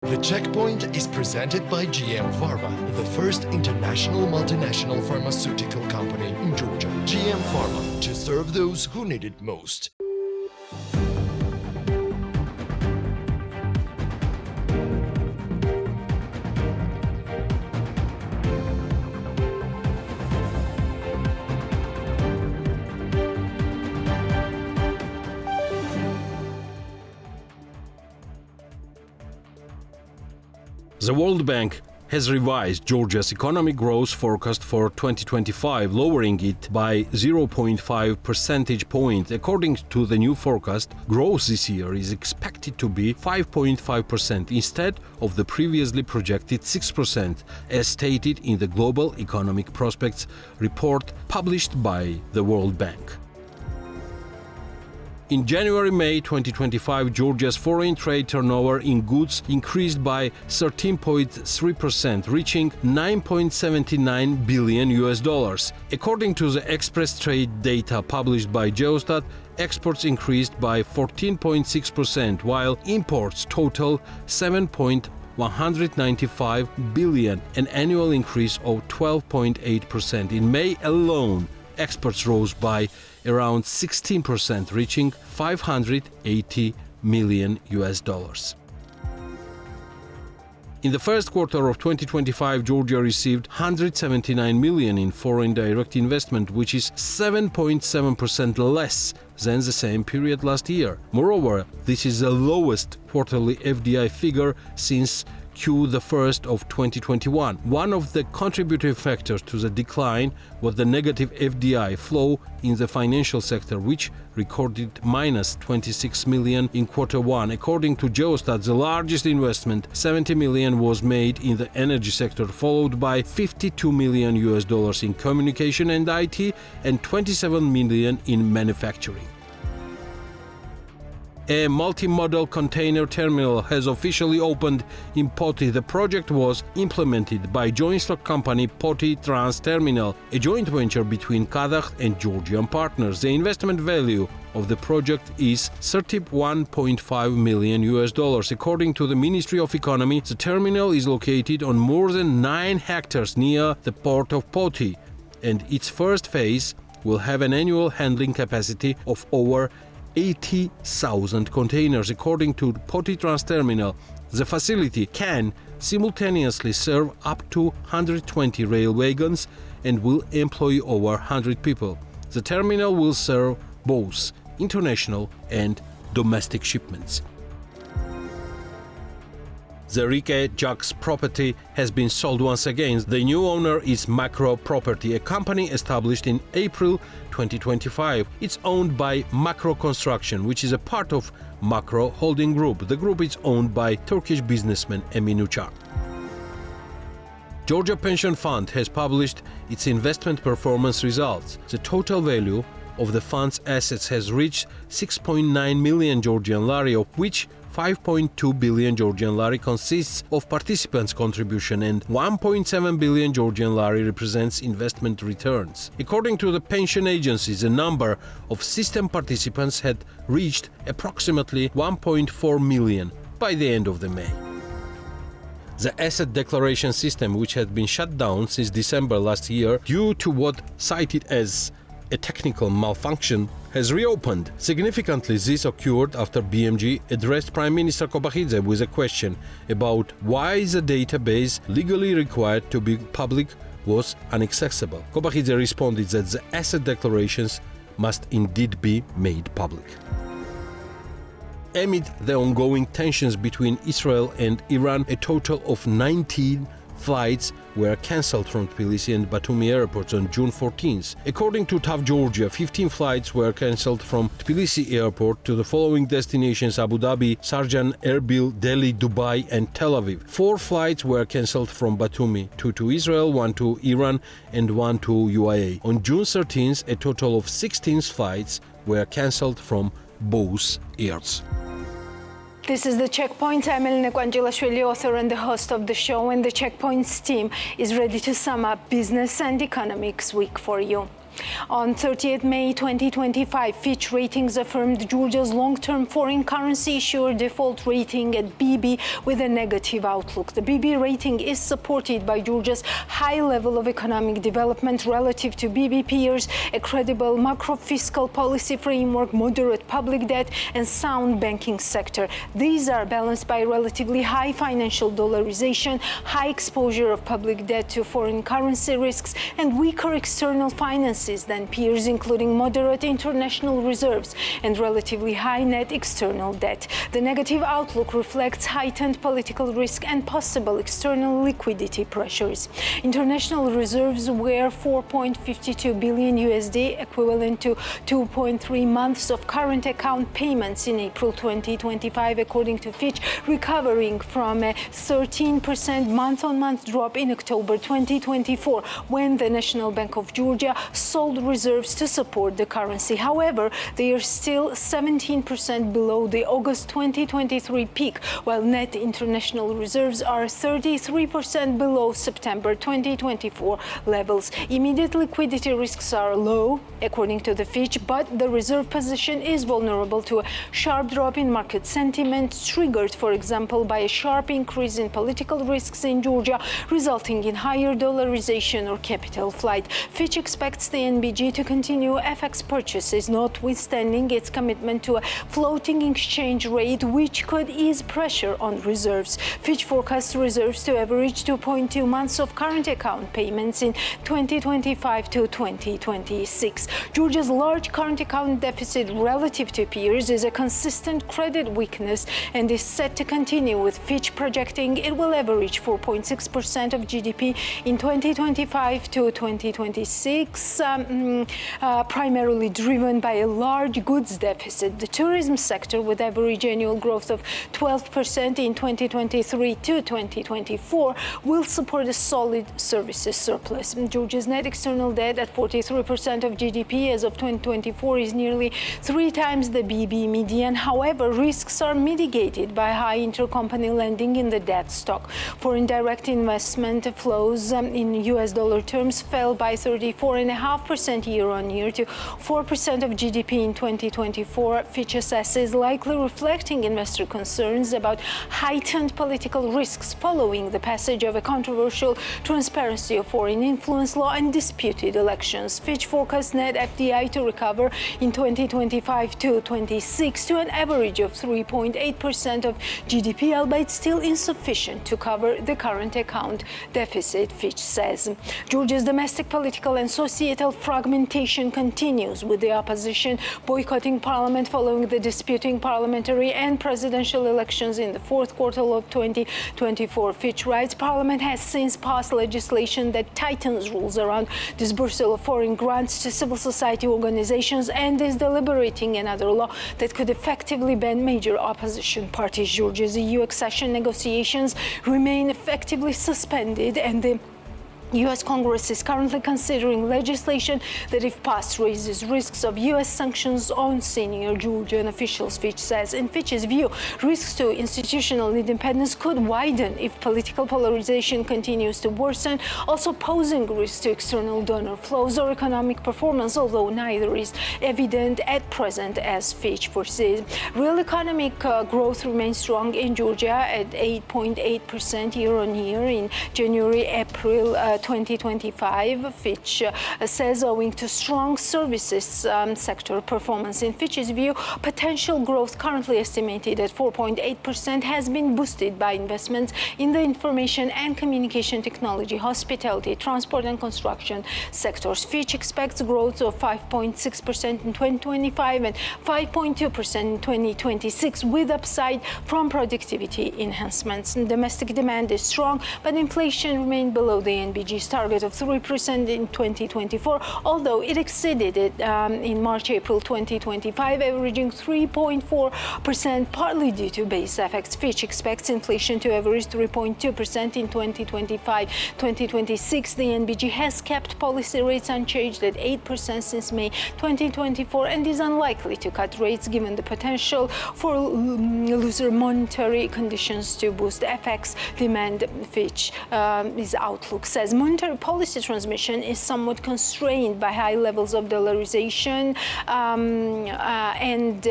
The Checkpoint is presented by GM Pharma, the first international multinational pharmaceutical company in Georgia. GM Pharma, to serve those who need it most. The World Bank has revised Georgia's economic growth forecast for 2025, lowering it by 0.5 percentage point. According to the new forecast, growth this year is expected to be 5.5% instead of the previously projected 6%, as stated in the Global Economic Prospects report published by the World Bank. In January-May 2025, Georgia's foreign trade turnover in goods increased by 13.3%, reaching $9.79 billion. According to the Express Trade data published by Geostat, exports increased by 14.6%, while imports total $7.195 billion, an annual increase of 12.8%. In May alone, exports rose by around 16%, reaching $580 million. In the first quarter of 2025, Georgia received $179 million in foreign direct investment, which is 7.7% less than the same period last year. Moreover, this is the lowest quarterly FDI figure since Q1 of 2021. One of the contributing factors to the decline was the negative FDI flow in the financial sector, which recorded minus $26 million in Q1. According to Geostat, the largest investment, $70 million, was made in the energy sector, followed by $52 million in communication and IT, and $27 million in manufacturing. A multimodal container terminal has officially opened in Poti. The project was implemented by joint stock company Poti Trans Terminal, a joint venture between Kazakh and Georgian partners. The investment value of the project is $31.5 million. According to the Ministry of Economy, the terminal is located on more than 9 hectares near the port of Poti, and its first phase will have an annual handling capacity of over 80,000 containers. According to Poti Trans Terminal, the facility can simultaneously serve up to 120 rail wagons and will employ over 100 people. The terminal will serve both international and domestic shipments. The Rike Jaks property has been sold once again. The new owner is Macro Property, a company established in April 2025. It's owned by Macro Construction, which is a part of Macro Holding Group. The group is owned by Turkish businessman Emin Uçar. Georgia Pension Fund has published its investment performance results. The total value of the fund's assets has reached 6.9 million Georgian lari, of which 5.2 billion Georgian lari consists of participants' contribution and 1.7 billion Georgian lari represents investment returns. According to the pension agencies, the number of system participants had reached approximately 1.4 million by the end of May. The asset declaration system, which had been shut down since December last year due to what cited as a technical malfunction, has reopened. Significantly, this occurred after BMG addressed Prime Minister Kobakhidze with a question about why the database legally required to be public was inaccessible. Kobakhidze responded that the asset declarations must indeed be made public. Amid the ongoing tensions between Israel and Iran, a total of 19 flights were cancelled from Tbilisi and Batumi airports on June 14th. According to TAV Georgia, 15 flights were cancelled from Tbilisi airport to the following destinations: Abu Dhabi, Sharjah, Erbil, Delhi, Dubai and Tel Aviv. 4 flights were cancelled from Batumi, 2 to Israel, 1 to Iran and 1 to UAE. On June 13th, a total of 16 flights were cancelled from both airs. This is The Checkpoint. I'm Elena Kwanjilashvili, author and the host of the show, and the Checkpoint's team is ready to sum up business and economics week for you. On 30th May 2025, Fitch Ratings affirmed Georgia's long-term foreign currency issuer default rating at BB with a negative outlook. The BB rating is supported by Georgia's high level of economic development relative to BB peers, a credible macro-fiscal policy framework, moderate public debt, and sound banking sector. These are balanced by relatively high financial dollarization, high exposure of public debt to foreign currency risks, and weaker external finances than peers, including moderate international reserves and relatively high net external debt. The negative outlook reflects heightened political risk and possible external liquidity pressures. International reserves were 4.52 billion USD, equivalent to 2.3 months of current account payments in April 2025, according to Fitch, recovering from a 13% month-on-month drop in October 2024, when the National Bank of Georgia sold reserves to support the currency. However, they are still 17% below the August 2023 peak, while net international reserves are 33% below September 2024 levels. Immediate liquidity risks are low, according to the Fitch, but the reserve position is vulnerable to a sharp drop in market sentiment, triggered, for example, by a sharp increase in political risks in Georgia, resulting in higher dollarization or capital flight. Fitch expects the NBG to continue FX purchases, notwithstanding its commitment to a floating exchange rate, which could ease pressure on reserves. Fitch forecasts reserves to average 2.2 months of current account payments in 2025 to 2026. Georgia's large current account deficit relative to peers is a consistent credit weakness and is set to continue, with Fitch projecting it will average 4.6% of GDP in 2025 to 2026, primarily driven by a large goods deficit. The tourism sector, with average annual growth of 12% in 2023 to 2024, will support a solid services surplus. Georgia's net external debt at 43% of GDP as of 2024 is nearly 3 times the BB median. However, risks are mitigated by high intercompany lending in the debt stock. Foreign direct investment flows in US dollar terms fell by 34.5% year-on-year to 4% of GDP in 2024. Fitch assesses likely reflecting investor concerns about heightened political risks following the passage of a controversial transparency of foreign influence law and disputed elections. Fitch forecasts net FDI to recover in 2025 to 26 to an average of 3.8% of GDP, albeit still insufficient to cover the current account deficit, Fitch says. Georgia's domestic political and societal fragmentation continues, with the opposition boycotting parliament following the disputing parliamentary and presidential elections in the fourth quarter of 2024. Fitch writes, Parliament has since passed legislation that tightens rules around disbursal of foreign grants to civil society organizations and is deliberating another law that could effectively ban major opposition parties. Georgia's EU accession negotiations remain effectively suspended, and the U.S. Congress is currently considering legislation that, if passed, raises risks of U.S. sanctions on senior Georgian officials, Fitch says. In Fitch's view, risks to institutional independence could widen if political polarization continues to worsen, also posing risks to external donor flows or economic performance, although neither is evident at present, as Fitch foresees. Real economic growth remains strong in Georgia at 8.8% year-on-year in January-April 2025, Fitch says, owing to strong services sector performance. In Fitch's view, potential growth, currently estimated at 4.8%, has been boosted by investments in the information and communication technology, hospitality, transport and construction sectors. Fitch expects growth of 5.6% in 2025 and 5.2% in 2026, with upside from productivity enhancements. Domestic demand is strong, but inflation remained below the NBG's target of 3% in 2024, although it exceeded it in March-April 2025, averaging 3.4%, partly due to base effects. Fitch expects inflation to average 3.2% in 2025-2026. The NBG has kept policy rates unchanged at 8% since May 2024 and is unlikely to cut rates given the potential for looser monetary conditions to boost FX demand, Fitch's outlook says. monetary policy transmission is somewhat constrained by high levels of dollarization, and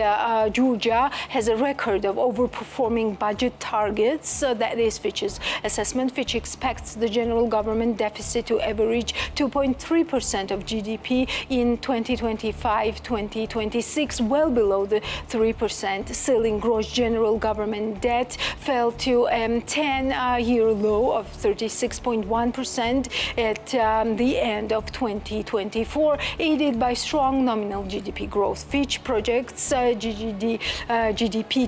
Georgia has a record of overperforming budget targets. That is Fitch's assessment. Fitch expects the general government deficit to average 2.3% of GDP in 2025-2026, well below the 3% ceiling. Gross general government debt fell to a 10-year low of 36.1% at the end of 2024, aided by strong nominal GDP growth. Fitch projects GDP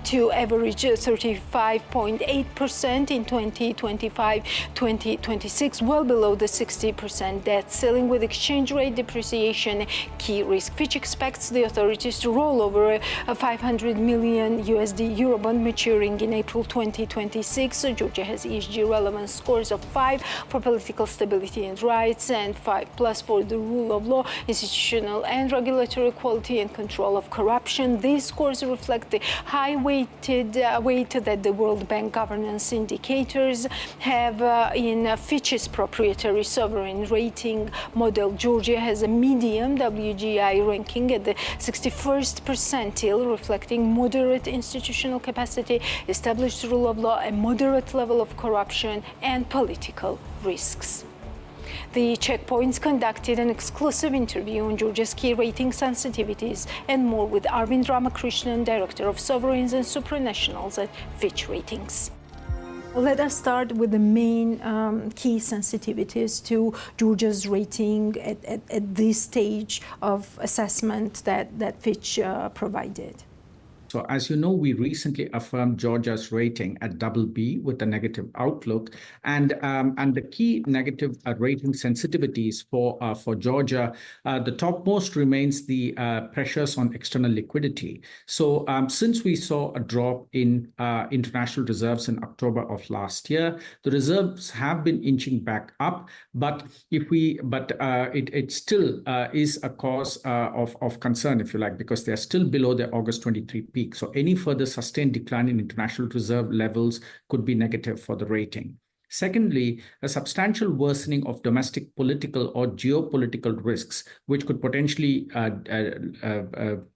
to average 35.8% in 2025-2026, well below the 60% debt ceiling, with exchange rate depreciation key risk. Fitch expects the authorities to roll over a 500 million USD Eurobond maturing in April 2026. Georgia has ESG relevance scores of 5 for political stability and rights and 5+ for the rule of law, institutional and regulatory quality, and control of corruption. These scores reflect the high weight that the World Bank governance indicators have in Fitch's proprietary sovereign rating model. Georgia has a medium WGI ranking at the 61st percentile, reflecting moderate institutional capacity, established rule of law, a moderate level of corruption, and political risks. The Checkpoints conducted an exclusive interview on Georgia's key rating sensitivities and more with Arvind Ramakrishnan, Director of Sovereigns and Supranationals at Fitch Ratings. Let us start with the main key sensitivities to Georgia's rating at this stage of assessment that Fitch provided. So as you know, we recently affirmed Georgia's rating at BB with a negative outlook, and the key negative rating sensitivities for Georgia, the topmost remains the pressures on external liquidity. So since we saw a drop in international reserves in October of last year, the reserves have been inching back up, but it still is a cause of concern, if you like, because they are still below their August 23 peak. So any further sustained decline in international reserve levels could be negative for the rating. Secondly, a substantial worsening of domestic political or geopolitical risks, which could potentially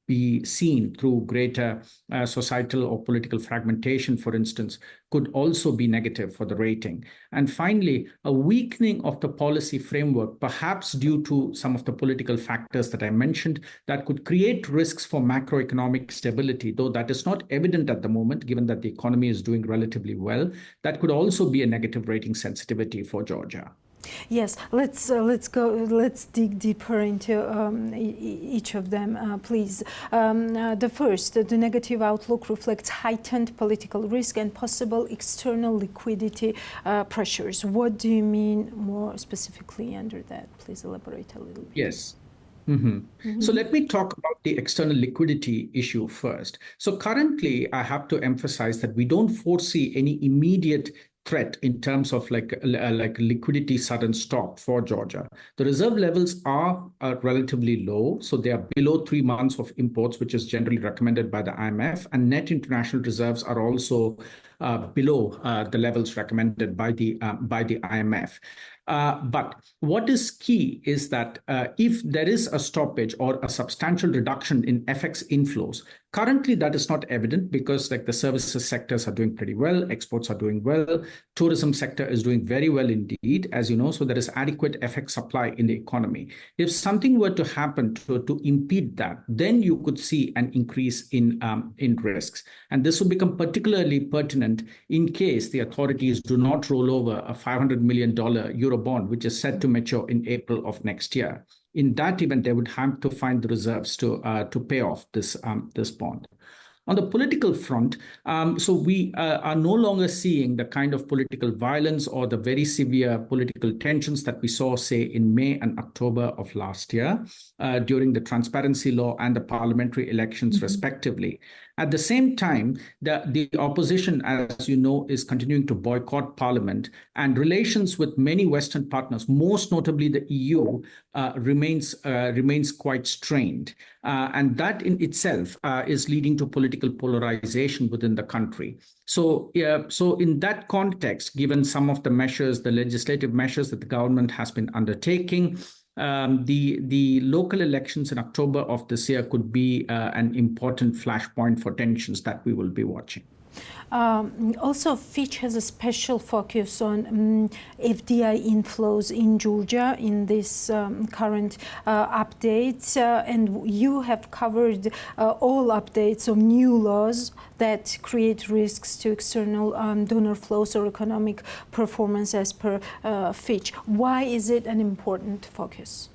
be seen through greater societal or political fragmentation, for instance, could also be negative for the rating. And finally, a weakening of the policy framework, perhaps due to some of the political factors that I mentioned, that could create risks for macroeconomic stability, though that is not evident at the moment, given that the economy is doing relatively well. That could also be a negative rating sensitivity for Georgia. Yes, let's dig deeper into each of them, please. The first, the negative outlook reflects heightened political risk and possible external liquidity pressures. What do you mean more specifically under that? Please elaborate a little bit. Yes. So let me talk about the external liquidity issue first. So currently, I have to emphasize that we don't foresee any immediate threat in terms of like liquidity sudden stop for Georgia. The reserve levels are relatively low, so they are below 3 months of imports, which is generally recommended by the IMF, and net international reserves are also below the levels recommended by the IMF. But what is key is that if there is a stoppage or a substantial reduction in FX inflows, currently that is not evident because like the services sectors are doing pretty well, exports are doing well, tourism sector is doing very well indeed, as you know, so there is adequate FX supply in the economy. If something were to happen to impede that, then you could see an increase in risks. And this will become particularly pertinent in case the authorities do not roll over a $500 million Euro bond, which is set to mature in April of next year. In that event, they would have to find the reserves to pay off this bond. On the political front, so we are no longer seeing the kind of political violence or the very severe political tensions that we saw, say, in May and October of last year during the transparency law and the parliamentary elections, respectively. At the same time, the opposition, as you know, is continuing to boycott parliament, and relations with many Western partners, most notably the EU, remains quite strained. And that in itself is leading to political polarization within the country. So in that context, given some of the measures, the legislative measures that the government has been undertaking, the local elections in October of this year could be an important flashpoint for tensions that we will be watching. Also, Fitch has a special focus on FDI inflows in Georgia in this current updates, and you have covered all updates on new laws that create risks to external donor flows or economic performance as per Fitch. Why is it an important focus?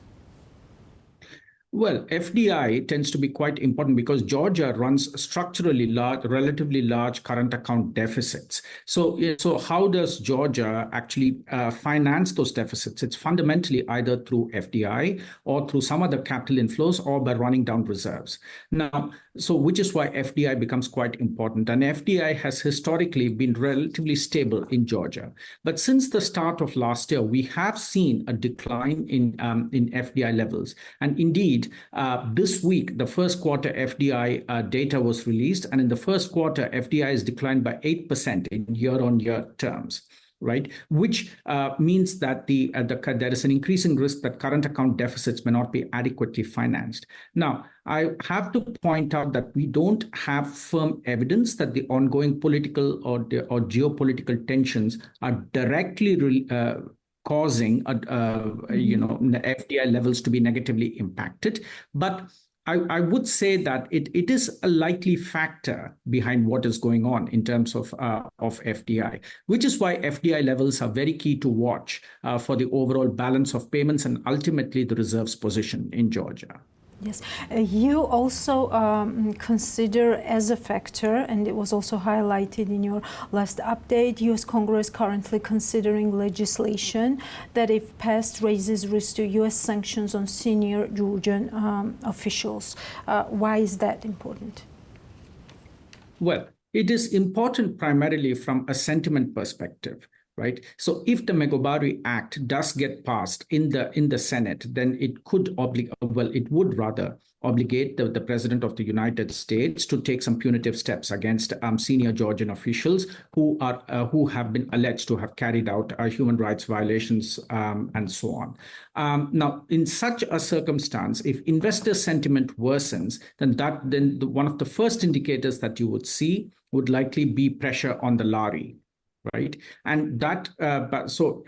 Well, FDI tends to be quite important because Georgia runs structurally large, relatively large current account deficits. So how does Georgia actually finance those deficits? It's fundamentally either through FDI or through some other capital inflows or by running down reserves. Now, so which is why FDI becomes quite important. And FDI has historically been relatively stable in Georgia. But since the start of last year, we have seen a decline in FDI levels. And indeed, this week, the first quarter FDI data was released. And in the first quarter, FDI has declined by 8% in year-on-year terms. Right, which means that there is an increasing risk that current account deficits may not be adequately financed. Now, I have to point out that we don't have firm evidence that the ongoing political or geopolitical tensions are directly causing FDI levels to be negatively impacted, but I would say that it is a likely factor behind what is going on in terms of FDI, which is why FDI levels are very key to watch for the overall balance of payments and ultimately the reserves position in Georgia. Yes, you also consider as a factor, and it was also highlighted in your last update, U.S. Congress currently considering legislation that, if passed, raises risk to U.S. sanctions on senior Georgian officials. Why is that important? Well, it is important primarily from a sentiment perspective. Right. So if the Megobarri Act does get passed in the Senate, then it would rather obligate the President of the United States to take some punitive steps against senior Georgian officials who have been alleged to have carried out human rights violations and so on. Now, in such a circumstance, if investor sentiment worsens, then one of the first indicators that you would see would likely be pressure on the lari. Right. And that so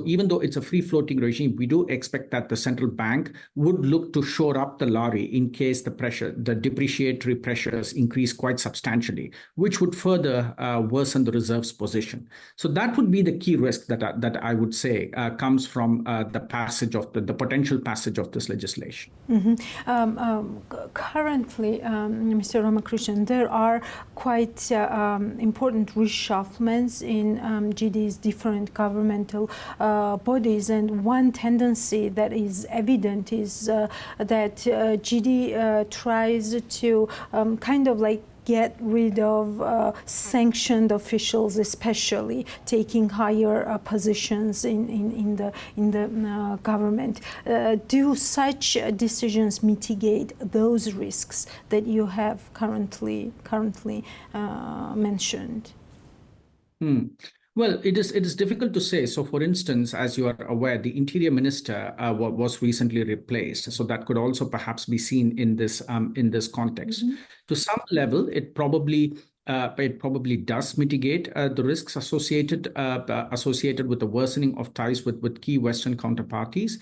even though it's a free floating regime, we do expect that the central bank would look to shore up the lari in case the depreciatory pressures increase quite substantially, which would further worsen the reserves position. So that would be the key risk that I would say comes from the potential passage of this legislation. Mm-hmm. Currently, Mr. Ramakrishnan, there are quite important reshufflements in GD's different governmental bodies, and one tendency that is evident is that GD tries to kind of like get rid of sanctioned officials, especially taking higher positions in the government. Do such decisions mitigate those risks that you have currently mentioned? Well, it is difficult to say. So, for instance, as you are aware, the interior minister was recently replaced. So that could also perhaps be seen in this context. Mm-hmm. To some level, it probably does mitigate the risks associated with the worsening of ties with key Western counterparties.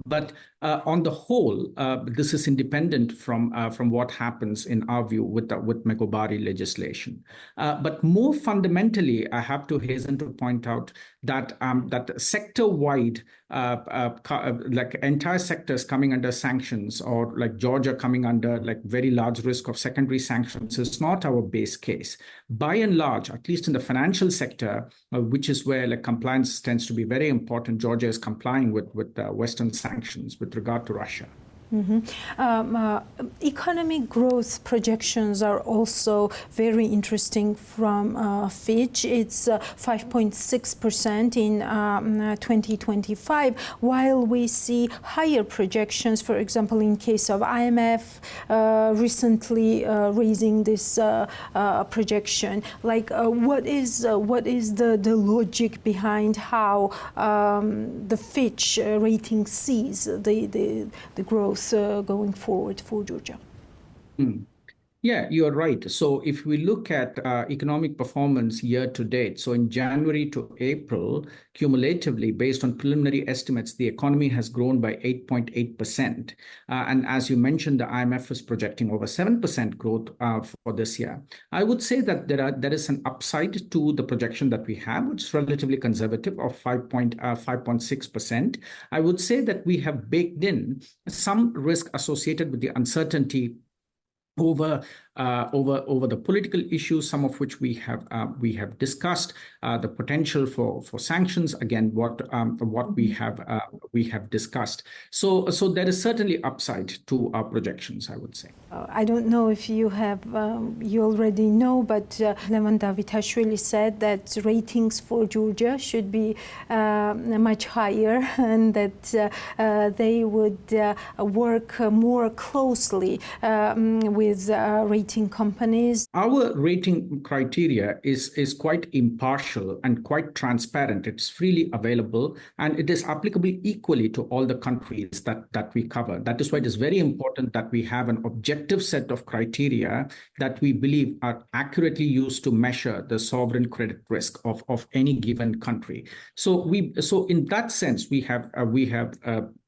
But on the whole, this is independent from what happens in our view with Megobarri legislation. But more fundamentally, I have to hasten to point out that sector-wide, like entire sectors coming under sanctions, or like Georgia coming under like very large risk of secondary sanctions, is not our base case. By and large, at least in the financial sector, which is where like compliance tends to be very important, Georgia is complying with Western sanctions with regard to Russia. Economic growth projections are also very interesting from Fitch. It's 5.6% in 2025, while we see higher projections, for example, in case of IMF recently raising this projection. Like, what is the logic behind how the Fitch rating sees the growth going forward for Georgia? Yeah, you're right. So if we look at economic performance year to date, so in January to April, cumulatively, based on preliminary estimates, the economy has grown by 8.8%. And as you mentioned, the IMF is projecting over 7% growth for this year. I would say that there is an upside to the projection that we have, which is relatively conservative of 5.6%. I would say that we have baked in some risk associated with the uncertainty over the political issues, some of which we have discussed, the potential for sanctions, again, what we have discussed. So there is certainly upside to our projections, I would say. I don't know if you already know, but Levon Davitashvili said that ratings for Georgia should be much higher, and that they would work more closely with rating companies. Our rating criteria is quite impartial and quite transparent. It's freely available, and it is applicable equally to all the countries that we cover. That is why it is very important that we have an objective set of criteria that we believe are accurately used to measure the sovereign credit risk of any given country. So in that sense, we have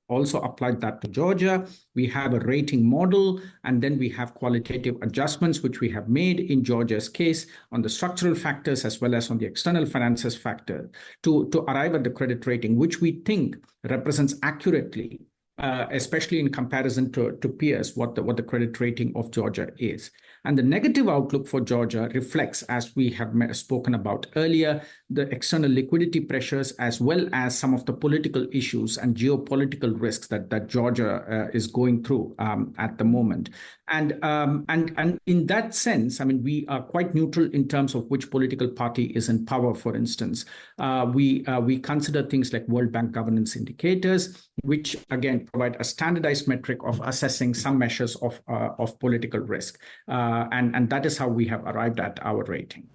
also applied that to Georgia. We have a rating model, and then we have qualitative adjustments, which we have made in Georgia's case on the structural factors as well as on the external finances factor to arrive at the credit rating, which we think represents accurately, especially in comparison to peers, what the credit rating of Georgia is. And the negative outlook for Georgia reflects, as we have spoken about earlier, the external liquidity pressures, as well as some of the political issues and geopolitical risks that Georgia is going through at the moment. And in that sense, I mean, we are quite neutral in terms of which political party is in power, for instance. We consider things like World Bank governance indicators, which again provide a standardized metric of assessing some measures of political risk. And that is how we have arrived at our rating.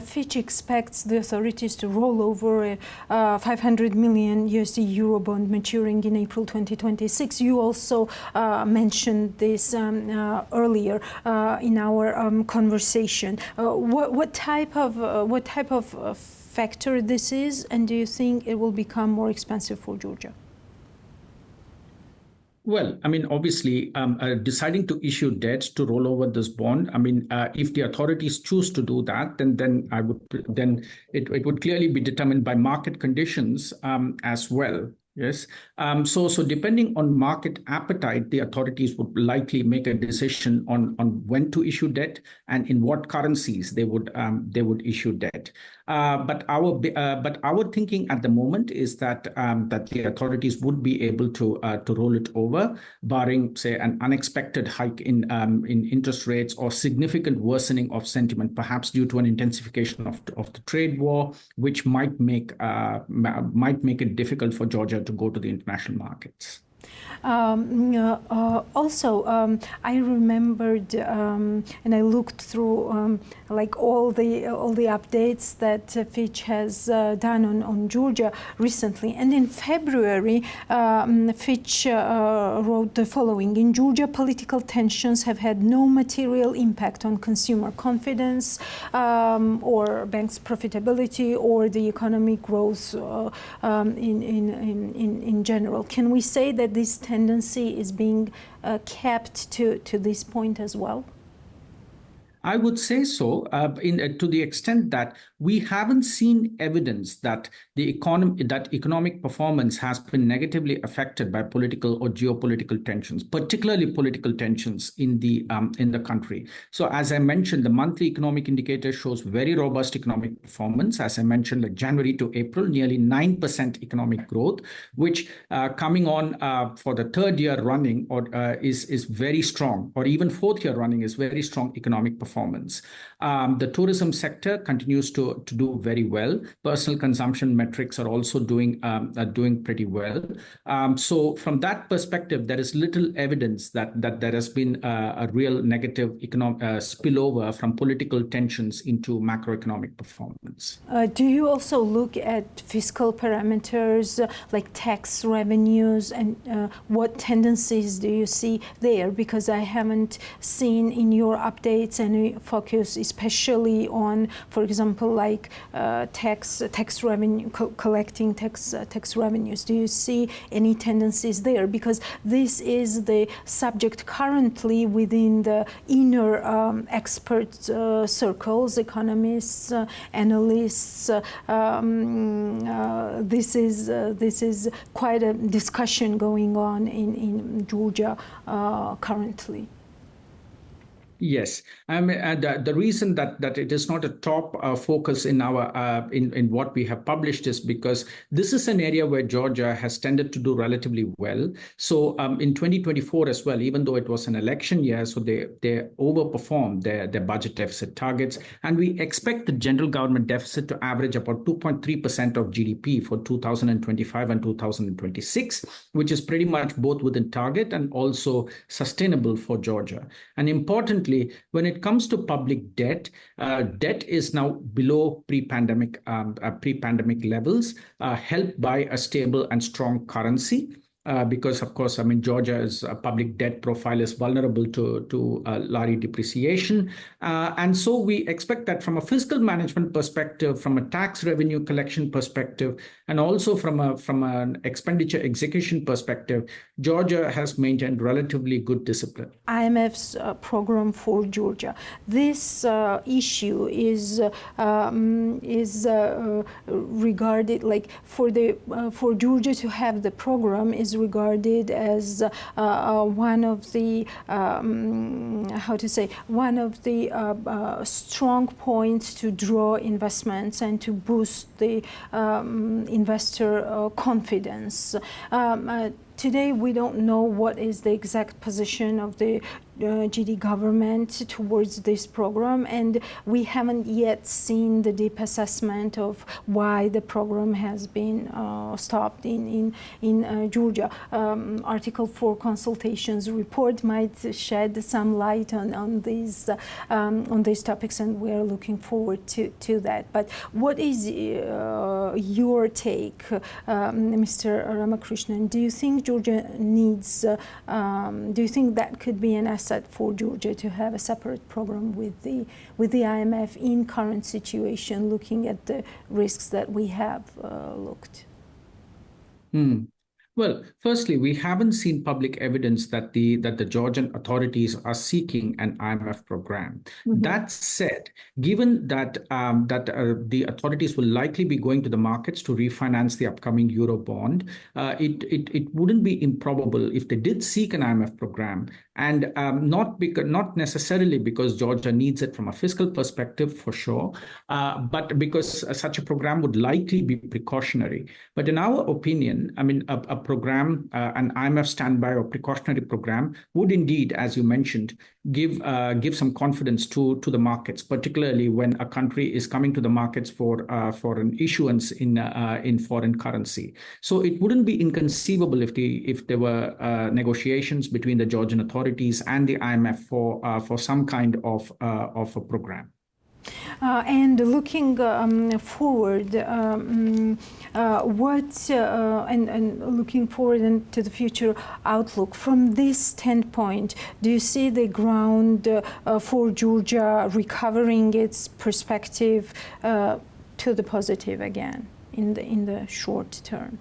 Fitch expects the authorities to roll over a 500 million USD Eurobond maturing in April 2026. You also mentioned this earlier in our conversation. What type of factor this is, and do you think it will become more expensive for Georgia? Well, I mean, obviously, deciding to issue debt to roll over this bond, I mean, if the authorities choose to do that, then it would clearly be determined by market conditions as well. Yes. So depending on market appetite, the authorities would likely make a decision on when to issue debt and in what currencies they would issue debt. But our thinking at the moment is that the authorities would be able to roll it over, barring, say, an unexpected hike in interest rates or significant worsening of sentiment, perhaps due to an intensification of the trade war, which might make it difficult for Georgia to go to the international markets. I remembered and I looked through like all the updates that Fitch has done on Georgia recently, and in February Fitch wrote the following: in Georgia, political tensions have had no material impact on consumer confidence or banks' profitability or the economic growth in general. Can we say that this tendency is being kept to this point as well? I would say so, to the extent that we haven't seen evidence that economic performance has been negatively affected by political or geopolitical tensions, particularly political tensions in the country. So, as I mentioned, the monthly economic indicator shows very robust economic performance. As I mentioned, like January to April, nearly 9% economic growth, which coming on for the third year running is very strong, or even fourth year running is very strong economic performance. The tourism sector continues to do very well. Personal consumption metrics are also doing pretty well. So from that perspective, there is little evidence that there has been a real negative economic spillover from political tensions into macroeconomic performance. Do you also look at fiscal parameters like tax revenues, and what tendencies do you see there? Because I haven't seen in your updates any focus especially on, for example, like tax revenue, collecting tax revenues. Do you see any tendencies there? Because this is the subject currently within the inner expert circles, economists, analysts. This is quite a discussion going on in Georgia currently. Yes, I mean the reason that it is not a top focus in our in what we have published is because this is an area where Georgia has tended to do relatively well. So in 2024 as well, even though it was an election year, so they overperformed their budget deficit targets, and we expect the general government deficit to average about 2.3% of GDP for 2025 and 2026, which is pretty much both within target and also sustainable for Georgia. And importantly, when it comes to public debt, debt is now below pre-pandemic levels, helped by a stable and strong currency. Because, of course, I mean, Georgia's public debt profile is vulnerable to lari depreciation. And so we expect that from a fiscal management perspective, from a tax revenue collection perspective, and also from an expenditure execution perspective, Georgia has maintained relatively good discipline. IMF's program for Georgia. This issue is regarded like for Georgia to have the program is regarded as one of the strong points to draw investments and to boost the investor confidence. Today, we don't know what is the exact position of the GD government towards this program, and we haven't yet seen the deep assessment of why the program has been stopped in Georgia. Article 4 consultations report might shed some light on these topics, and we are looking forward to that. But what is your take, Mr. Ramakrishnan? Do you think Georgia needs? Do you think that could be an asset for Georgia to have a separate program with the IMF in current situation, looking at the risks that we have looked? Well, firstly, we haven't seen public evidence that the Georgian authorities are seeking an IMF program. Mm-hmm. That said, given that the authorities will likely be going to the markets to refinance the upcoming Euro bond, it wouldn't be improbable if they did seek an IMF program, and not necessarily because Georgia needs it from a fiscal perspective for sure, but because such a program would likely be precautionary. But in our opinion, I mean, a program, an IMF standby or precautionary program, would indeed, as you mentioned, give some confidence to the markets, particularly when a country is coming to the markets for an issuance in foreign currency. So it wouldn't be inconceivable if there were negotiations between the Georgian authorities and the IMF for some kind of a program. And looking forward, looking forward into the future outlook, from this standpoint, do you see the ground for Georgia recovering its perspective to the positive again in the short term?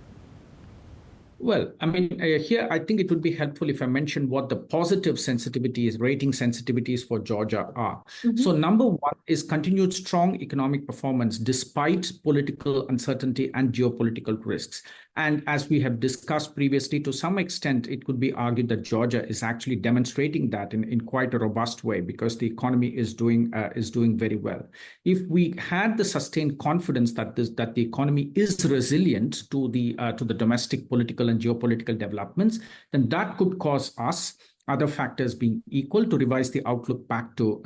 Well, I mean, here I think it would be helpful if I mention what the positive sensitivities, rating sensitivities for Georgia are. So, number one is continued strong economic performance despite political uncertainty and geopolitical risks. And as we have discussed previously, to some extent, it could be argued that Georgia is actually demonstrating that in quite a robust way because the economy is doing very well. If we had the sustained confidence that the economy is resilient to the domestic political and geopolitical developments, then that could cause us, other factors being equal, to revise the outlook back to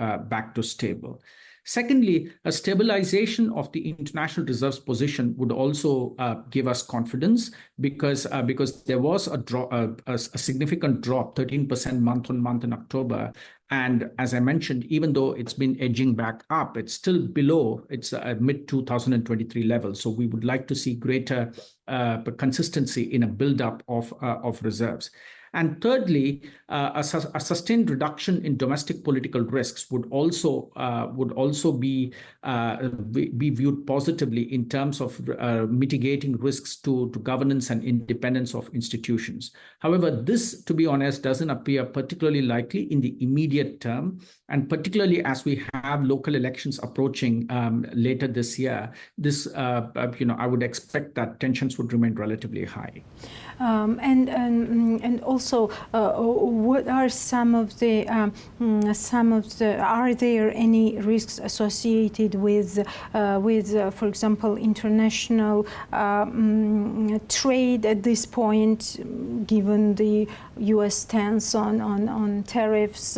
stable. Secondly, a stabilization of the international reserves position would also give us confidence because there was a significant drop, 13% month on month in October. And as I mentioned, even though it's been edging back up, it's still below its mid 2023 level. So we would like to see greater consistency in a buildup of reserves. And thirdly, a sustained reduction in domestic political risks would also be viewed positively in terms of mitigating risks to governance and independence of institutions. However, this, to be honest, doesn't appear particularly likely in the immediate term, and particularly as we have local elections approaching later this year. This, I would expect that tensions would remain relatively high. And also, what are some of the are there any risks associated with for example, international trade at this point, given the U.S. stance on tariffs?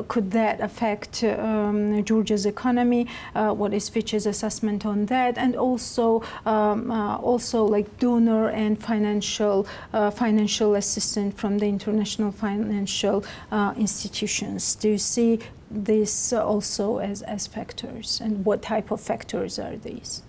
Could that affect Georgia's economy? What is Fitch's assessment on that? And also like donor and financial assistance from the international financial institutions. Do you see this also as factors, and what type of factors are these?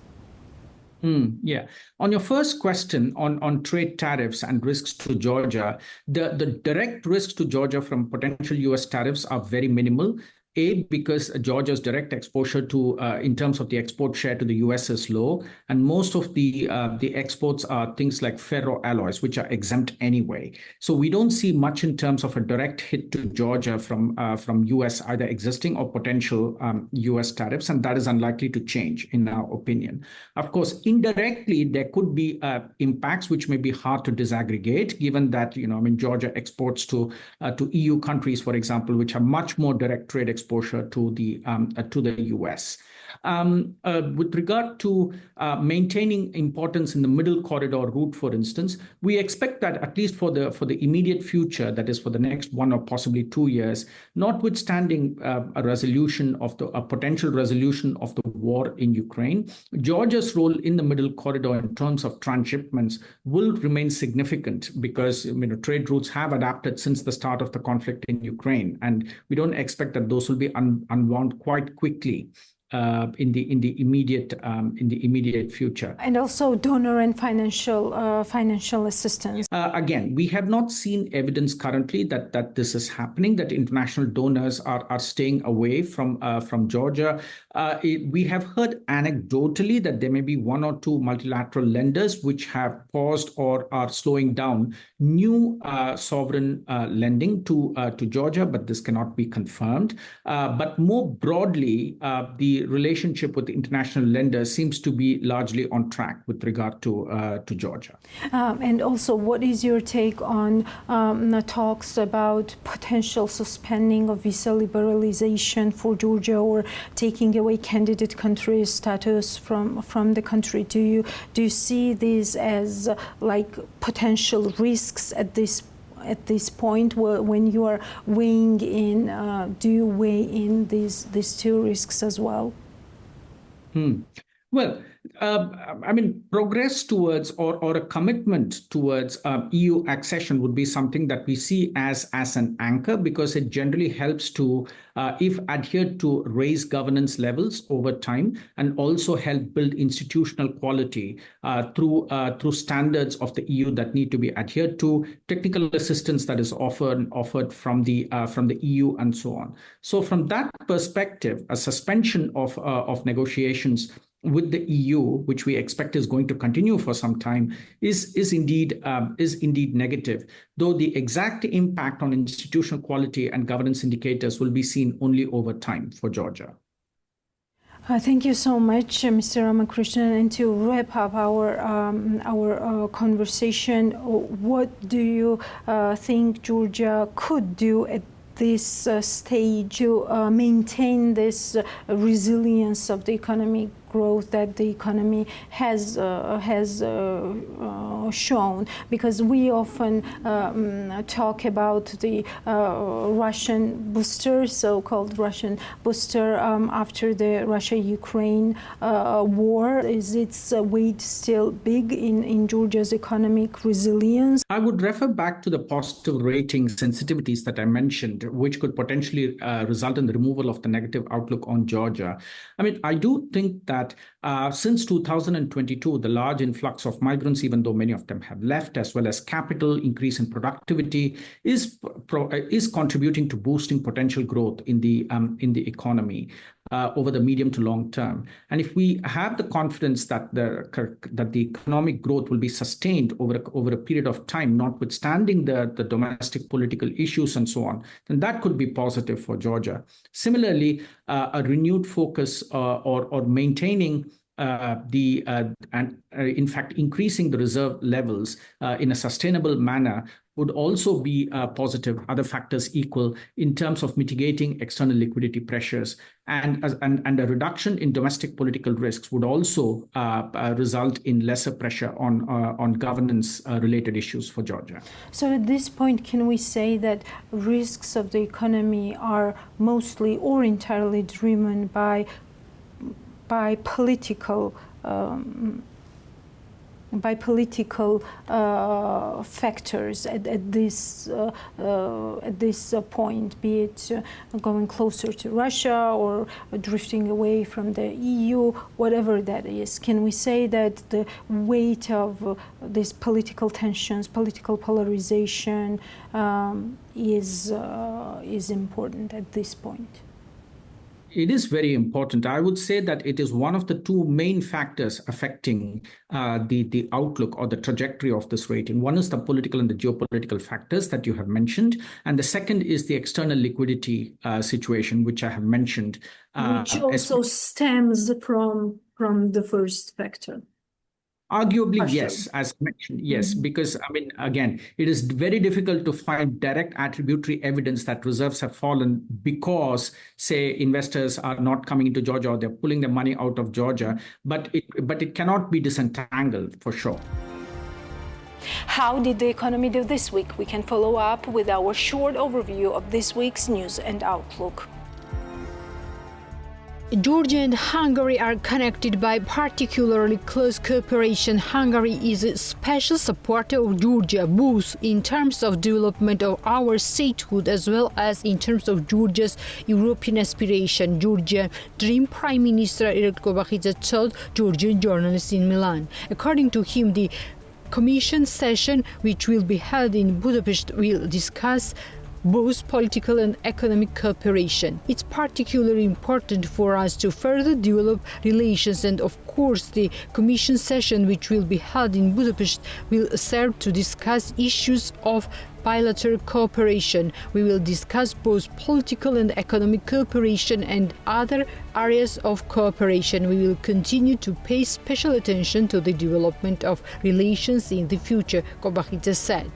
Yeah. On your first question on trade tariffs and risks to Georgia, the direct risks to Georgia from potential U.S. tariffs are very minimal. Because Georgia's direct exposure to, in terms of the export share to the US is low, and most of the exports are things like ferroalloys, which are exempt anyway. So we don't see much in terms of a direct hit to Georgia from US, either existing or potential US tariffs, and that is unlikely to change in our opinion. Of course, indirectly, there could be impacts which may be hard to disaggregate, given that, Georgia exports to EU countries, for example, which have much more direct trade exposure to the US. With regard to maintaining importance in the middle corridor route, for instance, we expect that at least for the immediate future, that is for the next 1 or possibly 2 years, notwithstanding a potential resolution of the war in Ukraine, Georgia's role in the middle corridor in terms of transshipments will remain significant because trade routes have adapted since the start of the conflict in Ukraine, and we don't expect that those will be unwound quite quickly. In the immediate future, and also donor and financial assistance. Again, we have not seen evidence currently that this is happening. That international donors are staying away from Georgia. We have heard anecdotally that there may be 1 or 2 multilateral lenders which have paused or are slowing down new sovereign lending to Georgia, but this cannot be confirmed. But more broadly, the relationship with the international lenders seems to be largely on track with regard to Georgia. And also, what is your take on the talks about potential suspending of visa liberalization for Georgia or taking away candidate country status from the country? Do you see these as like potential risks at this point when you are weighing in? Do you weigh in these 2 risks as well? Well, progress towards or a commitment towards EU accession would be something that we see as an anchor, because it generally helps to, if adhered to, raise governance levels over time and also help build institutional quality through standards of the EU that need to be adhered to, technical assistance that is offered from the EU, and so on. So from that perspective, a suspension of negotiations with the EU, which we expect is going to continue for some time, is indeed negative. Though the exact impact on institutional quality and governance indicators will be seen only over time for Georgia. Thank you so much, Mr. Ramakrishnan. And to wrap up our conversation, what do you think Georgia could do at this stage to maintain this resilience of the economic growth that the economy has shown? Because we often talk about the Russian booster, so-called Russian booster, after the Russia-Ukraine war. Is its weight still big in Georgia's economic resilience? I would refer back to the positive rating sensitivities that I mentioned, which could potentially result in the removal of the negative outlook on Georgia. I mean, I do think that since 2022, the large influx of migrants, even though many of them have left, as well as capital increase in productivity, is contributing to boosting potential growth in the economy over the medium to long term. And if we have the confidence that the economic growth will be sustained over a period of time, notwithstanding the domestic political issues and so on, then that could be positive for Georgia. Similarly, a renewed focus or maintaining in fact, increasing the reserve levels in a sustainable manner would also be positive, other factors equal, in terms of mitigating external liquidity pressures. And a reduction in domestic political risks would also result in lesser pressure on governance-related issues for Georgia. So at this point, can we say that risks of the economy are mostly or entirely driven by political factors at this point, be it going closer to Russia or drifting away from the EU, whatever that is? Can we say that the weight of these political tensions, political polarization, is important at this point? It is very important. I would say that it is one of the two main factors affecting the outlook or the trajectory of this rating. One is the political and the geopolitical factors that you have mentioned. And the second is the external liquidity situation, which I have mentioned. Which also stems from the first factor. Arguably, yes, as mentioned, yes, because, I mean, again, it is very difficult to find direct attributory evidence that reserves have fallen because, say, investors are not coming into Georgia or they're pulling their money out of Georgia, but it cannot be disentangled for sure. How did the economy do this week? We can follow up with our short overview of this week's news and outlook. Georgia and Hungary are connected by particularly close cooperation. Hungary is a special supporter of Georgia, both in terms of development of our statehood as well as in terms of Georgia's European aspiration. Georgian Dream Prime Minister Irakli Kobakhidze told Georgian journalists in Milan. According to him, the Commission session, which will be held in Budapest, will discuss both political and economic cooperation. It's particularly important for us to further develop relations, and of course the Commission session, which will be held in Budapest, will serve to discuss issues of bilateral cooperation. We will discuss both political and economic cooperation and other areas of cooperation. We will continue to pay special attention to the development of relations in the future, Kobakhidze said.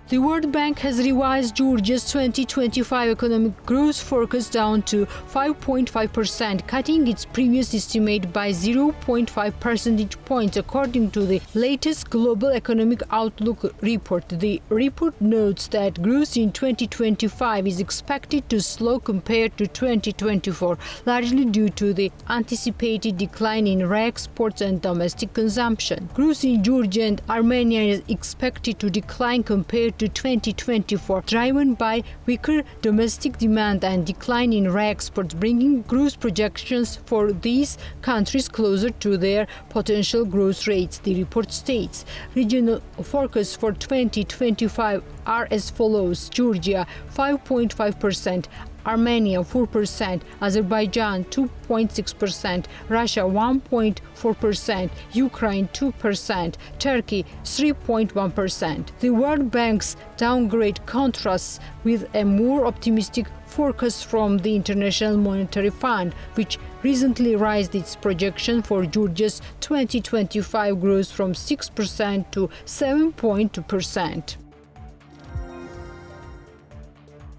The World Bank has revised Georgia's 2025 economic growth forecast down to 5.5%, cutting its previous estimate by 0.5 percentage points, according to the latest Global Economic Outlook report. The report notes that growth in 2025 is expected to slow compared to 2024, largely due to the anticipated decline in re-exports and domestic consumption. Growth in Georgia and Armenia is expected to decline compared to 2024, driven by weaker domestic demand and decline in re-exports, bringing growth projections for these countries closer to their potential growth rates, the report states. Regional forecasts for 2025 are as follows: Georgia 5.5%, Armenia 4%, Azerbaijan 2.6%, Russia 1.4%, Ukraine 2%, Turkey 3.1%. The World Bank's downgrade contrasts with a more optimistic forecast from the International Monetary Fund, which recently raised its projection for Georgia's 2025 growth from 6% to 7.2%.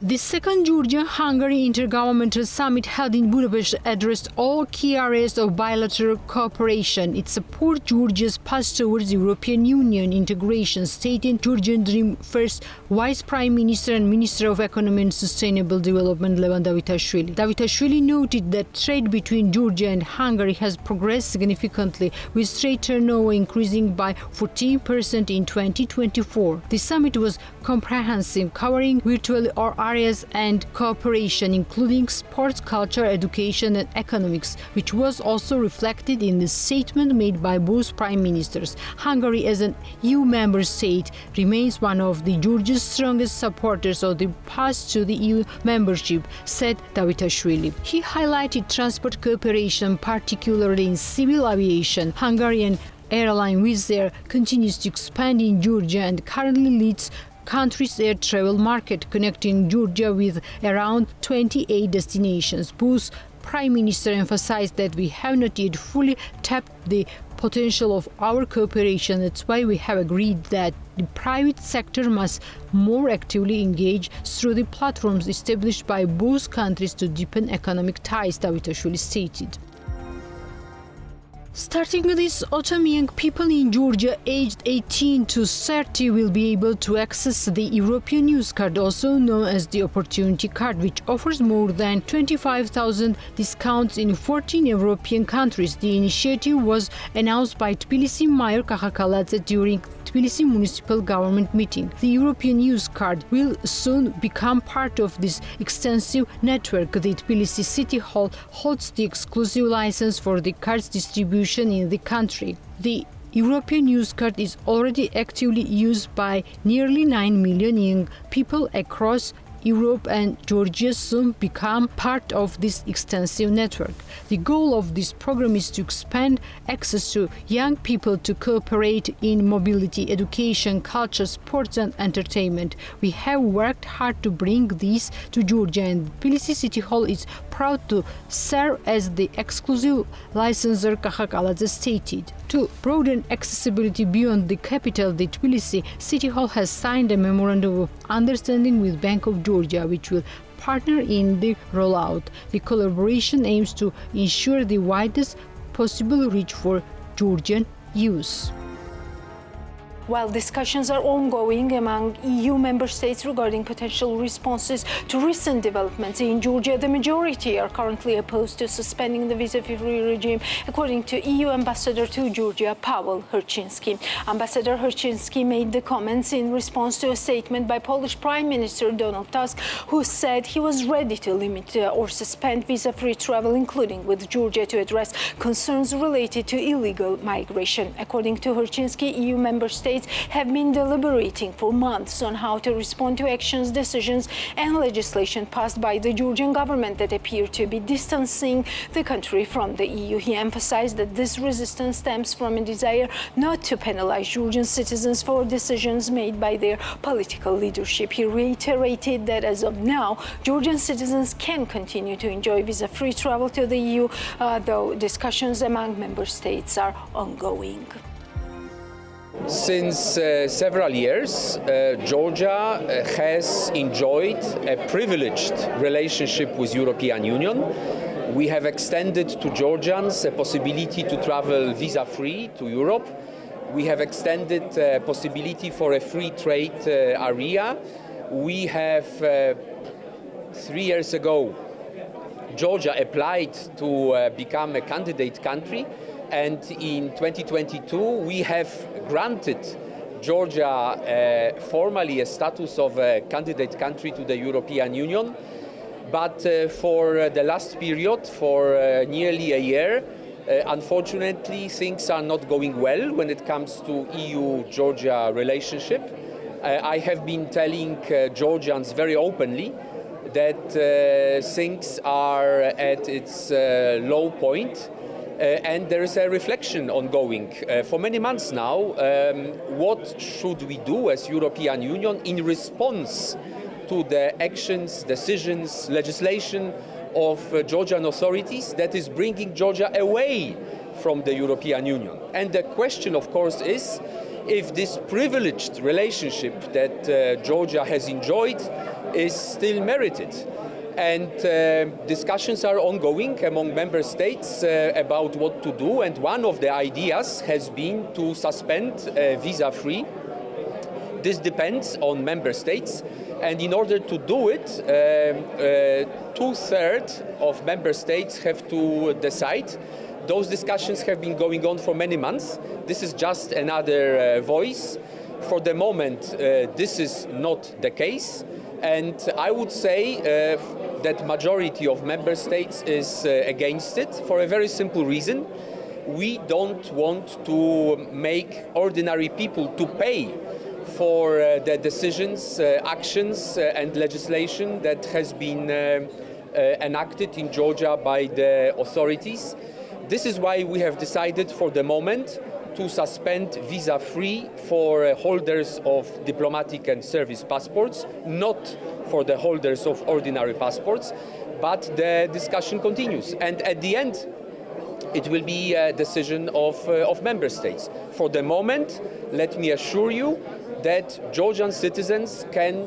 The second Georgia-Hungary Intergovernmental Summit held in Budapest addressed all key areas of bilateral cooperation. It supports Georgia's path towards European Union integration, stating Georgian Dream First Vice Prime Minister and Minister of Economy and Sustainable Development Levan Davitashvili. Davitashvili noted that trade between Georgia and Hungary has progressed significantly, with trade turnover increasing by 14% in 2024. The summit was comprehensive, covering virtually all areas and cooperation, including sports, culture, education, and economics, which was also reflected in the statement made by both prime ministers. Hungary, as an EU member state, remains one of the Georgia's strongest supporters of the path to the EU membership, said Davitashvili. He highlighted transport cooperation, particularly in civil aviation. Hungarian airline Wizz Air continues to expand in Georgia and currently leads country's air travel market, connecting Georgia with around 28 destinations. Both prime minister emphasized that we have not yet fully tapped the potential of our cooperation. That's why we have agreed that the private sector must more actively engage through the platforms established by both countries to deepen economic ties, Davitashvili stated. Starting this autumn, young people in Georgia aged 18 to 30 will be able to access the European Youth Card, also known as the Opportunity Card, which offers more than 25,000 discounts in 14 European countries. The initiative was announced by Tbilisi Mayor Kakakaladze during Tbilisi Municipal Government meeting. The European Youth Card will soon become part of this extensive network. The Tbilisi City Hall holds the exclusive license for the card's distribution in the country. The European Youth Card is already actively used by nearly 9 million young people across Europe, and Georgia soon become part of this extensive network. The goal of this program is to expand access to young people to cooperate in mobility, education, culture, sports, and entertainment. We have worked hard to bring these to Georgia, and Tbilisi City Hall is proud to serve as the exclusive licensor, Kakakaladze stated. To broaden accessibility beyond the capital, the Tbilisi City Hall has signed a memorandum of understanding with Bank of Georgia, which will partner in the rollout. The collaboration aims to ensure the widest possible reach for Georgian youth. While discussions are ongoing among EU member states regarding potential responses to recent developments in Georgia, the majority are currently opposed to suspending the visa-free regime, according to EU Ambassador to Georgia, Paweł Hierczynski. Ambassador Hierczynski made the comments in response to a statement by Polish Prime Minister Donald Tusk, who said he was ready to limit or suspend visa-free travel, including with Georgia, to address concerns related to illegal migration. According to Hierczynski, EU member states have been deliberating for months on how to respond to actions, decisions, and legislation passed by the Georgian government that appear to be distancing the country from the EU. He emphasized that this resistance stems from a desire not to penalize Georgian citizens for decisions made by their political leadership. He reiterated that as of now, Georgian citizens can continue to enjoy visa-free travel to the EU, though discussions among member states are ongoing. Since several years, Georgia has enjoyed a privileged relationship with European Union. We have extended to Georgians a possibility to travel visa-free to Europe. We have extended possibility for a free trade area. We have 3 years ago, Georgia applied to become a candidate country. And in 2022, we have granted Georgia formally a status of a candidate country to the European Union. But for the last period, for nearly a year, unfortunately, things are not going well when it comes to EU-Georgia relationship. I have been telling Georgians very openly that things are at its low point. And there is a reflection ongoing for many months now. What should we do as European Union in response to the actions, decisions, legislation of Georgian authorities that is bringing Georgia away from the European Union? And the question, of course, is if this privileged relationship that Georgia has enjoyed is still merited. And discussions are ongoing among member states about what to do. And one of the ideas has been to suspend visa-free. This depends on member states. And in order to do it, 2/3 of member states have to decide. Those discussions have been going on for many months. This is just another voice. For the moment, this is not the case. And I would say that majority of member states is against it for a very simple reason. We don't want to make ordinary people to pay for the decisions, actions and legislation that has been enacted in Georgia by the authorities. This is why we have decided for the moment to suspend visa-free for holders of diplomatic and service passports, not for the holders of ordinary passports, but the discussion continues. And at the end, it will be a decision of member states. For the moment, let me assure you that Georgian citizens can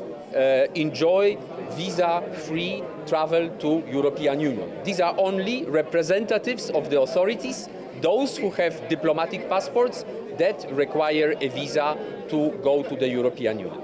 enjoy visa-free travel to European Union. These are only representatives of the authorities, those who have diplomatic passports that require a visa to go to the European Union.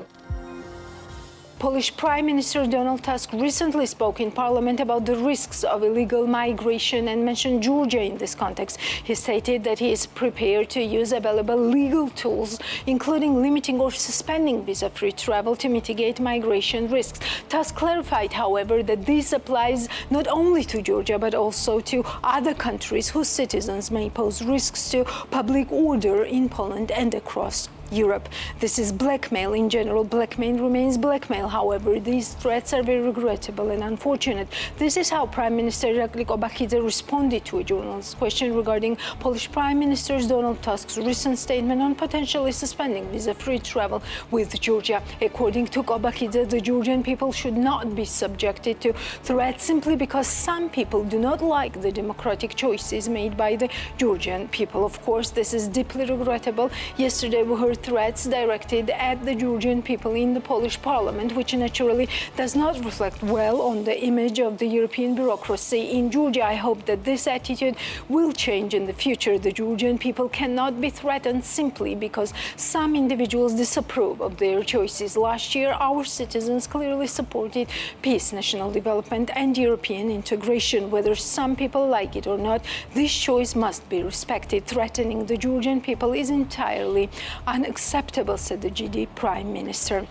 Polish Prime Minister Donald Tusk recently spoke in Parliament about the risks of illegal migration and mentioned Georgia in this context. He stated that he is prepared to use available legal tools, including limiting or suspending visa-free travel to mitigate migration risks. Tusk clarified, however, that this applies not only to Georgia but also to other countries whose citizens may pose risks to public order in Poland and across Europe. This is blackmail in general. Blackmail remains blackmail. However, these threats are very regrettable and unfortunate. This is how Prime Minister Irakli Kobakidze responded to a journalist's question regarding Polish Prime Minister Donald Tusk's recent statement on potentially suspending visa-free travel with Georgia. According to Kobakidze, the Georgian people should not be subjected to threats simply because some people do not like the democratic choices made by the Georgian people. Of course, this is deeply regrettable. Yesterday, we heard threats directed at the Georgian people in the Polish parliament, which naturally does not reflect well on the image of the European bureaucracy in Georgia. I hope that this attitude will change in the future. The Georgian people cannot be threatened simply because some individuals disapprove of their choices. Last year, our citizens clearly supported peace, national development, and European integration. Whether some people like it or not, this choice must be respected. Threatening the Georgian people is entirely unacceptable, said the GD Prime Minister.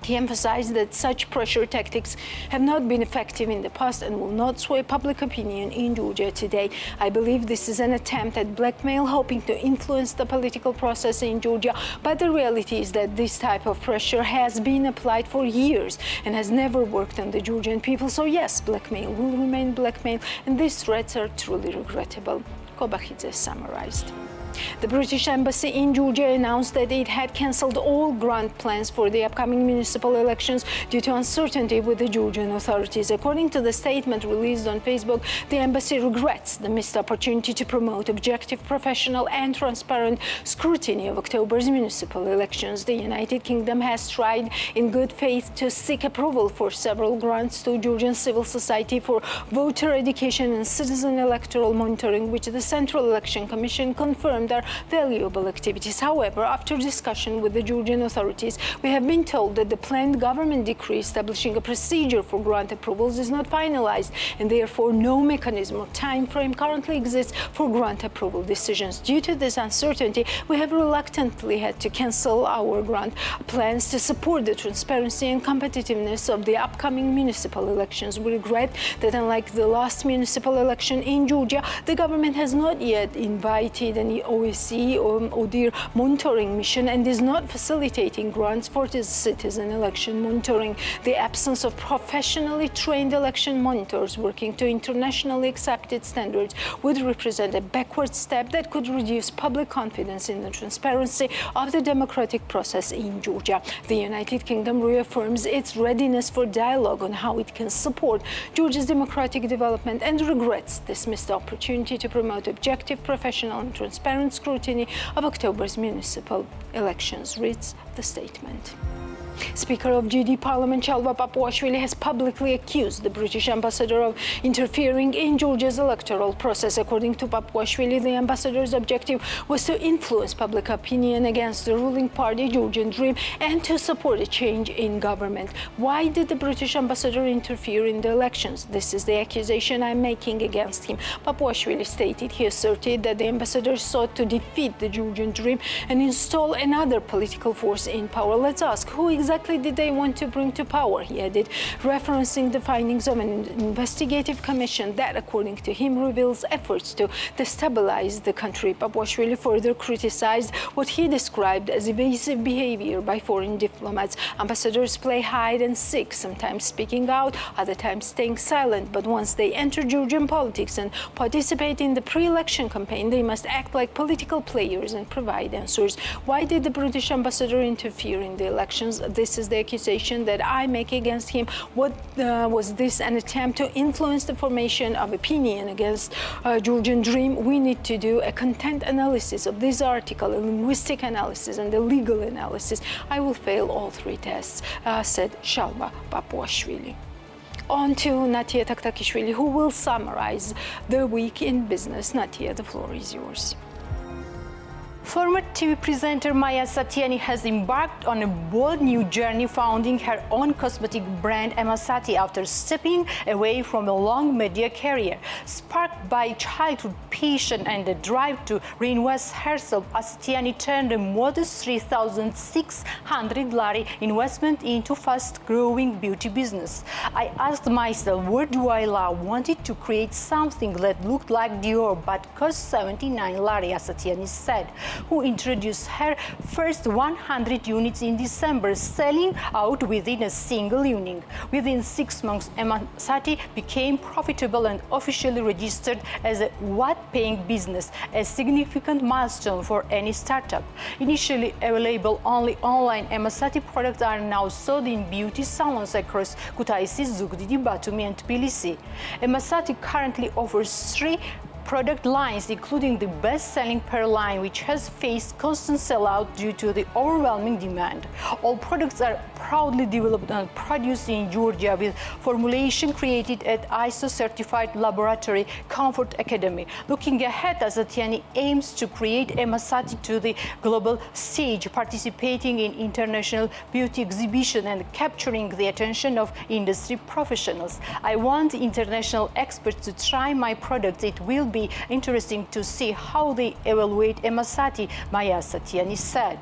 He emphasized that such pressure tactics have not been effective in the past and will not sway public opinion in Georgia today. I believe this is an attempt at blackmail, hoping to influence the political process in Georgia. But the reality is that this type of pressure has been applied for years and has never worked on the Georgian people. So yes, blackmail will remain blackmail, and these threats are truly regrettable. Kobakidze summarized. The British Embassy in Georgia announced that it had cancelled all grant plans for the upcoming municipal elections due to uncertainty with the Georgian authorities. According to the statement released on Facebook, the embassy regrets the missed opportunity to promote objective, professional and transparent scrutiny of October's municipal elections. The United Kingdom has tried in good faith to seek approval for several grants to Georgian civil society for voter education and citizen electoral monitoring, which the Central Election Commission confirmed are valuable activities. However, after discussion with the Georgian authorities, we have been told that the planned government decree establishing a procedure for grant approvals is not finalized, and therefore no mechanism or time frame currently exists for grant approval decisions. Due to this uncertainty, we have reluctantly had to cancel our grant plans to support the transparency and competitiveness of the upcoming municipal elections. We regret that unlike the last municipal election in Georgia, the government has not yet invited any OSCE or ODIHR monitoring mission and is not facilitating grants for the citizen election monitoring. The absence of professionally trained election monitors working to internationally accepted standards would represent a backward step that could reduce public confidence in the transparency of the democratic process in Georgia. The United Kingdom reaffirms its readiness for dialogue on how it can support Georgia's democratic development and regrets this missed opportunity to promote objective, professional and transparent scrutiny of October's municipal elections, reads the statement. Speaker of GD Parliament Shalva Papuashvili has publicly accused the British ambassador of interfering in Georgia's electoral process. According to Papuashvili, the ambassador's objective was to influence public opinion against the ruling party Georgian Dream and to support a change in government. Why did the British ambassador interfere in the elections? This is the accusation I'm making against him, Papuashvili stated. He asserted that the ambassador sought to defeat the Georgian Dream and install another political force in power. Let's ask, who exactly did they want to bring to power, he added, referencing the findings of an investigative commission that, according to him, reveals efforts to destabilize the country. Papuashvili further criticized what he described as evasive behavior by foreign diplomats. Ambassadors play hide and seek, sometimes speaking out, other times staying silent. But once they enter Georgian politics and participate in the pre-election campaign, they must act like political players and provide answers. Why did the British ambassador interfere in the elections? This is the accusation that I make against him. Was this an attempt to influence the formation of opinion against Georgian Dream? We need to do a content analysis of this article, a linguistic analysis and a legal analysis. I will fail all three tests, said Shalva Papuashvili. On to Natia Taktakishvili, who will summarize the week in business. Natia, the floor is yours. Former TV presenter Maya Satyani has embarked on a bold new journey, founding her own cosmetic brand Emasati after stepping away from a long media career. Sparked by childhood passion and a drive to reinvest herself, Satyani turned a modest 3,600 lari investment into fast-growing beauty business. I asked myself, where do I wanted to create something that looked like Dior but cost 79 lari, Satyani said, who introduced her first 100 units in December, selling out within a single evening. Within 6 months, Emasati became profitable and officially registered as a VAT-paying business, a significant milestone for any startup. Initially available only online, Emasati products are now sold in beauty salons across Kutaisi, Zugdidi, Batumi and Tbilisi. Emasati currently offers 3 product lines, including the best-selling pearl line, which has faced constant sellout due to the overwhelming demand. All products are proudly developed and produced in Georgia with formulation created at ISO-certified laboratory Comfort Academy. Looking ahead, Satyani aims to create Emasati to the global stage, participating in international beauty exhibition and capturing the attention of industry professionals. I want international experts to try my products. It will be interesting to see how they evaluate Emasati, Maya Satyani said.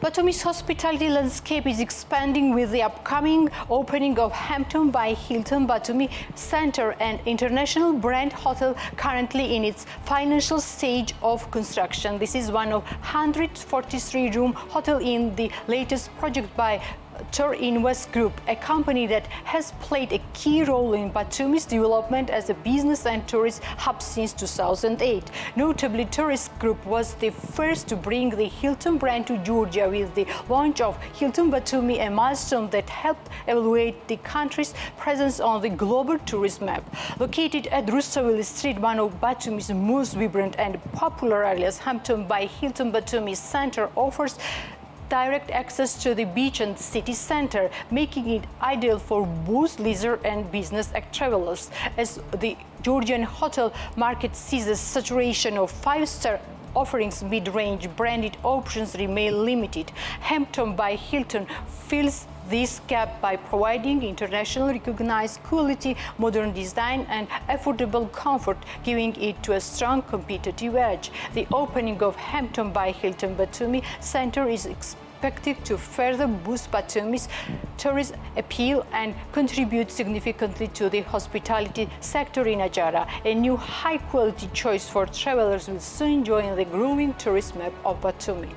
Batumi's hospitality landscape is expanding with the upcoming opening of Hampton by Hilton Batumi Center, an international brand hotel currently in its financial stage of construction. This is one of 143-room hotel in the latest project by Turinvest Group, a company that has played a key role in Batumi's development as a business and tourist hub since 2008. Notably, Tourist Group was the first to bring the Hilton brand to Georgia with the launch of Hilton Batumi, a milestone that helped evaluate the country's presence on the global tourist map. Located at Rustaveli Street, one of Batumi's most vibrant and popular areas, Hampton by Hilton Batumi Center offers direct access to the beach and city center, making it ideal for both leisure and business travelers. As the Georgian hotel market sees a saturation of 5-star offerings, mid-range branded options remain limited. Hampton by Hilton fills this gap by providing internationally recognized quality, modern design and affordable comfort, giving it to a strong competitive edge. The opening of Hampton by Hilton Batumi Center is expected expected to further boost Batumi's tourist appeal and contribute significantly to the hospitality sector in Ajara. A new high-quality choice for travelers will soon join the growing tourist map of Batumi.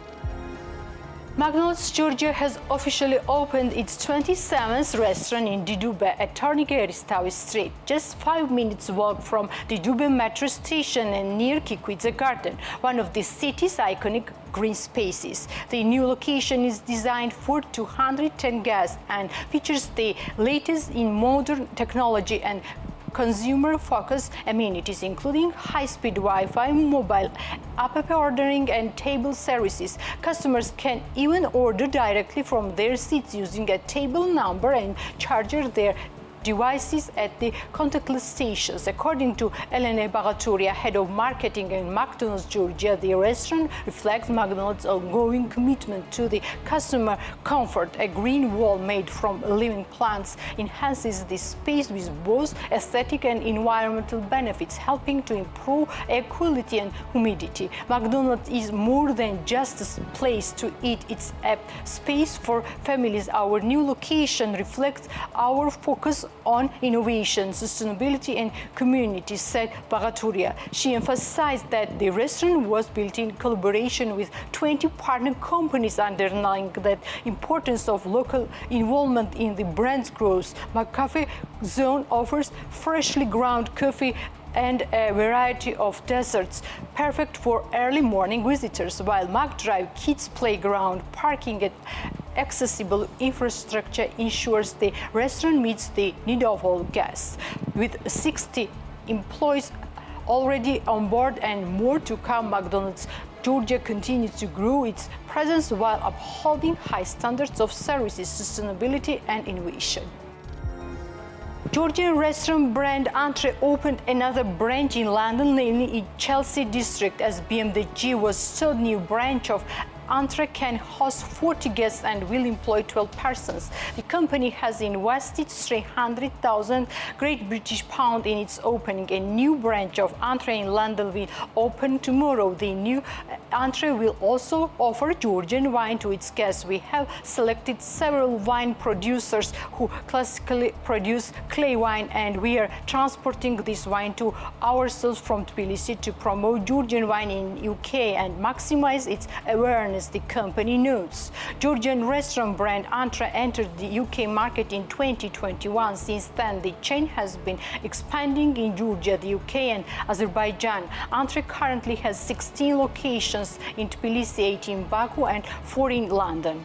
McDonald's Georgia has officially opened its 27th restaurant in Didube at Tornigeri Street, just 5 minutes walk from Didube metro station and near Kikwidze Garden, one of the city's iconic green spaces. The new location is designed for 210 guests and features the latest in modern technology and consumer-focused amenities, including high-speed Wi-Fi, mobile app ordering, and table services. Customers can even order directly from their seats using a table number and charge their devices at the contactless stations. According to Elena Bagaturia, head of marketing in McDonald's Georgia, the restaurant reflects McDonald's ongoing commitment to the customer comfort. A green wall made from living plants enhances the space with both aesthetic and environmental benefits, helping to improve air quality and humidity. McDonald's is more than just a place to eat. It's a space for families. Our new location reflects our focus on innovation, sustainability, and community, said Bagaturia. She emphasized that the restaurant was built in collaboration with 20 partner companies, underlining the importance of local involvement in the brand's growth. McCafe Zone offers freshly ground coffee and a variety of desserts, perfect for early morning visitors, while McDrive Kids Playground parking and accessible infrastructure ensures the restaurant meets the need of all guests. With 60 employees already on board and more to come, McDonald's Georgia continues to grow its presence while upholding high standards of services, sustainability, and innovation. Georgian restaurant brand Entre opened another branch in London, namely in Chelsea district, as BMWG was still new branch of Entre can host 40 guests and will employ 12 persons. The company has invested 300,000 Great British pound in its opening. A new branch of Entre in London will open tomorrow. The new Entre will also offer Georgian wine to its guests. We have selected several wine producers who classically produce clay wine, and we are transporting this wine to ourselves from Tbilisi to promote Georgian wine in UK and maximize its awareness, the company notes. Georgian restaurant brand Entre entered the UK market in 2021. Since then, the chain has been expanding in Georgia, the UK, and Azerbaijan. Entre currently has 16 locations in Tbilisi, 8 in Baku, and 4 in London.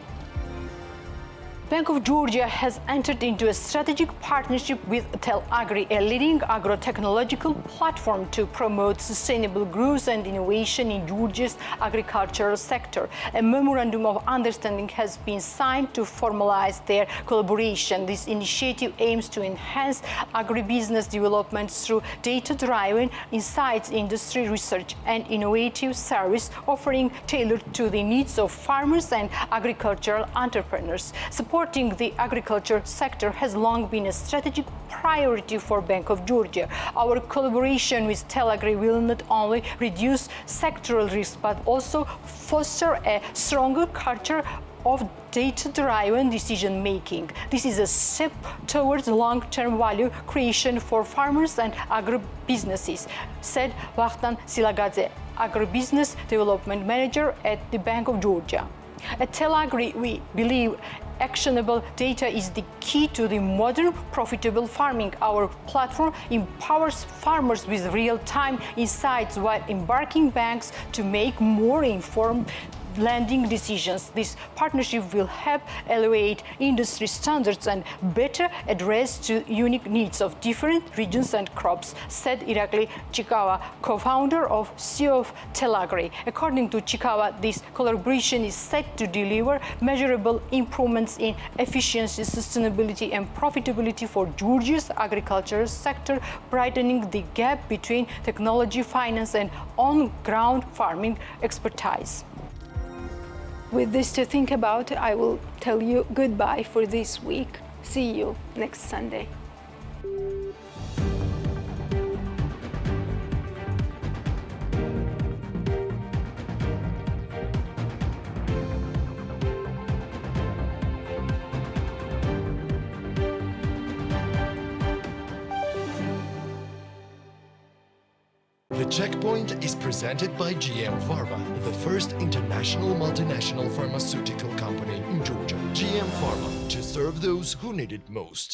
Bank of Georgia has entered into a strategic partnership with Telagri, a leading agro-technological platform to promote sustainable growth and innovation in Georgia's agricultural sector. A memorandum of understanding has been signed to formalize their collaboration. This initiative aims to enhance agribusiness development through data-driven insights, industry research, and innovative service offering tailored to the needs of farmers and agricultural entrepreneurs. Supporting the agriculture sector has long been a strategic priority for Bank of Georgia. Our collaboration with Telagri will not only reduce sectoral risk but also foster a stronger culture of data-driven decision-making. This is a step towards long-term value creation for farmers and agribusinesses, said Vakhtan Silagadze, Agribusiness Development Manager at the Bank of Georgia. At Telagri, we believe actionable data is the key to the modern profitable farming. Our platform empowers farmers with real-time insights while embarking banks to make more informed lending decisions. This partnership will help elevate industry standards and better address the unique needs of different regions and crops, said Irakli Chikava, co-founder of CEO of Telagri. According to Chikava, this collaboration is set to deliver measurable improvements in efficiency, sustainability, and profitability for Georgia's agricultural sector, brightening the gap between technology, finance, and on-ground farming expertise. With this to think about, I will tell you goodbye for this week. See you next Sunday. The Checkpoint is presented by GM Pharma, the first international multinational pharmaceutical company in Georgia. GM Pharma, to serve those who need it most.